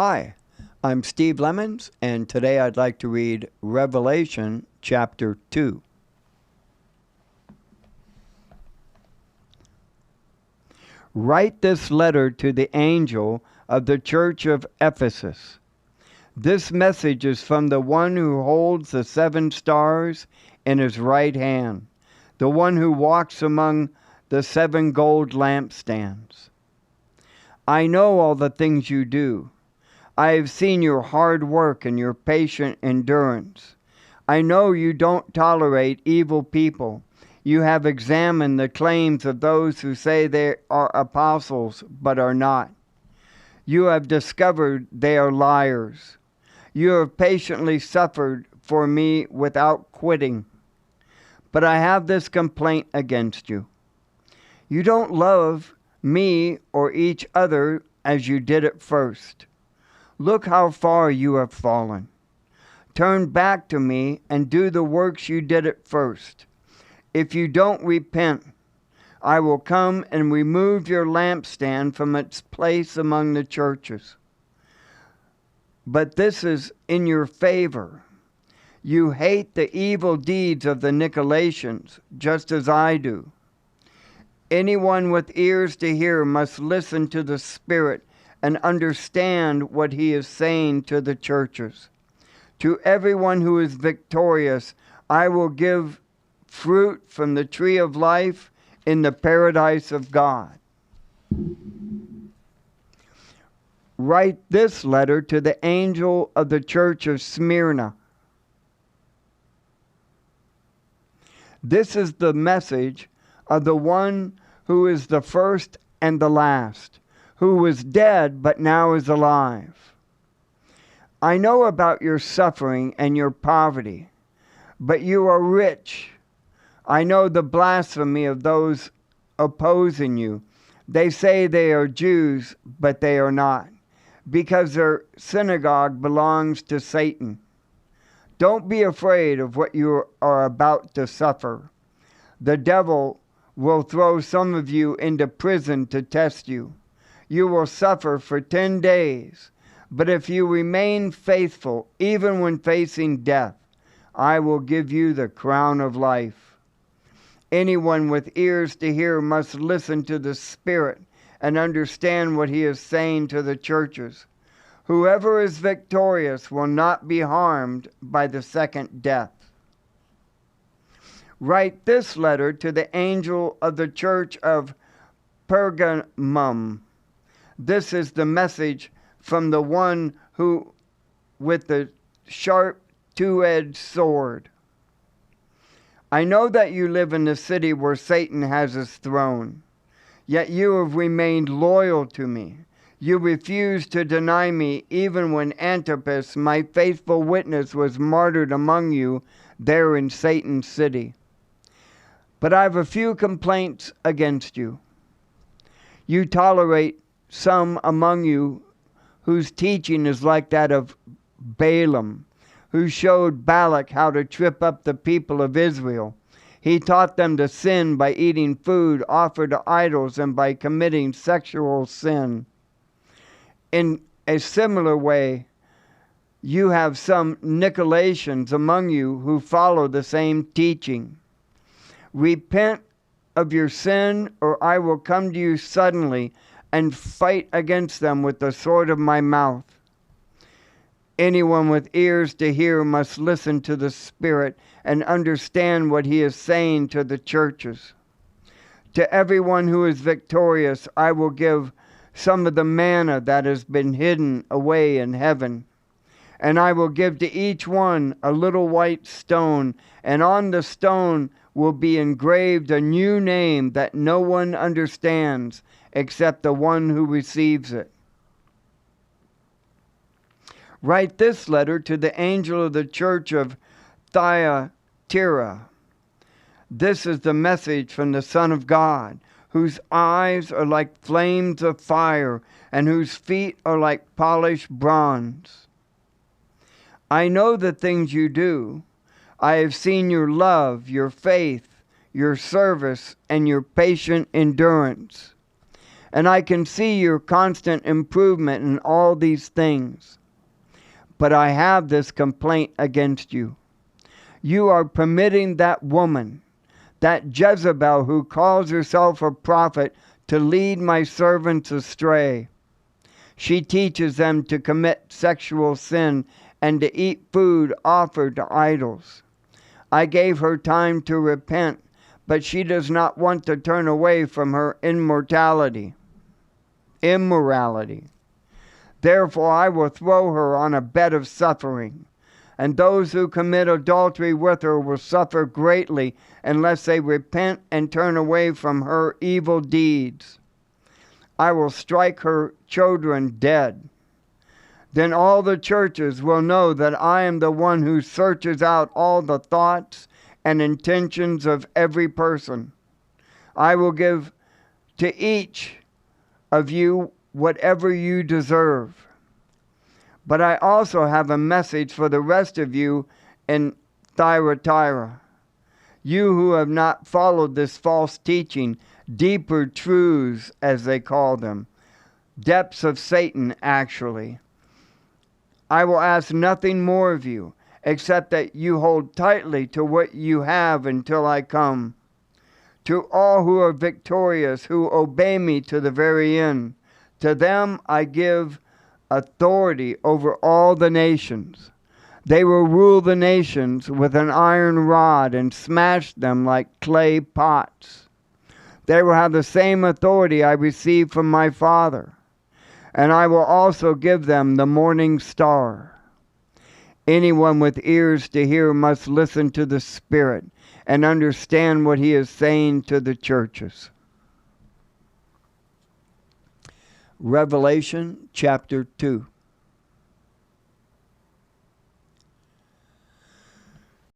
Hi, I'm Steve Lemons, and today I'd like to read Revelation chapter 2. Write this letter to the angel of the church of Ephesus. This message is from the one who holds the 7 stars in his right hand, the one who walks among the 7 gold lampstands. I know all the things you do. I have seen your hard work and your patient endurance. I know you don't tolerate evil people. You have examined the claims of those who say they are apostles but are not. You have discovered they are liars. You have patiently suffered for me without quitting. But I have this complaint against you. You don't love me or each other as you did at first. Look how far you have fallen. Turn back to me and do the works you did at first. If you don't repent, I will come and remove your lampstand from its place among the churches. But this is in your favor. You hate the evil deeds of the Nicolaitans, just as I do. Anyone with ears to hear must listen to the Spirit and understand what he is saying to the churches. To everyone who is victorious, I will give fruit from the tree of life in the paradise of God. Write this letter to the angel of the church of Smyrna. This is the message of the one who is the first and the last, who was dead but now is alive. I know about your suffering and your poverty, but you are rich. I know the blasphemy of those opposing you. They say they are Jews, but they are not, because their synagogue belongs to Satan. Don't be afraid of what you are about to suffer. The devil will throw some of you into prison to test you. You will suffer for 10 days, but if you remain faithful, even when facing death, I will give you the crown of life. Anyone with ears to hear must listen to the Spirit and understand what he is saying to the churches. Whoever is victorious will not be harmed by the second death. Write this letter to the angel of the church of Pergamum. This is the message from the one who with the sharp 2-edged sword. I know that you live in the city where Satan has his throne, yet you have remained loyal to me. You refused to deny me even when Antipas, my faithful witness, was martyred among you there in Satan's city. But I have a few complaints against you. You tolerate some among you whose teaching is like that of Balaam, who showed Balak how to trip up the people of Israel. He taught them to sin by eating food offered to idols and by committing sexual sin. In a similar way, you have some Nicolaitans among you who follow the same teaching. Repent of your sin, or I will come to you suddenly and fight against them with the sword of my mouth. Anyone with ears to hear must listen to the Spirit and understand what he is saying to the churches. To everyone who is victorious, I will give some of the manna that has been hidden away in heaven. And I will give to each one a little white stone, and on the stone will be engraved a new name that no one understands except the one who receives it. Write this letter to the angel of the church of Thyatira. This is the message from the Son of God, whose eyes are like flames of fire and whose feet are like polished bronze. I know the things you do. I have seen your love, your faith, your service, and your patient endurance. and I can see your constant improvement in all these things. But I have this complaint against you. You are permitting that woman, that Jezebel who calls herself a prophet, to lead my servants astray. She teaches them to commit sexual sin and to eat food offered to idols. I gave her time to repent, but she does not want to turn away from her immorality. Therefore I will throw her on a bed of suffering, and those who commit adultery with her will suffer greatly unless they repent and turn away from her evil deeds. I will strike her children dead. Then all the churches will know that I am the one who searches out all the thoughts and intentions of every person. I will give to each of you whatever you deserve. But I also have a message for the rest of you in Thyatira. You who have not followed this false teaching, deeper truths as they call them, depths of Satan actually. I will ask nothing more of you, except that you hold tightly to what you have until I come. To all who are victorious, who obey me to the very end, to them I give authority over all the nations. They will rule the nations with an iron rod and smash them like clay pots. They will have the same authority I received from my Father, and I will also give them the morning star. Anyone with ears to hear must listen to the Spirit and understand what he is saying to the churches. Revelation chapter 2.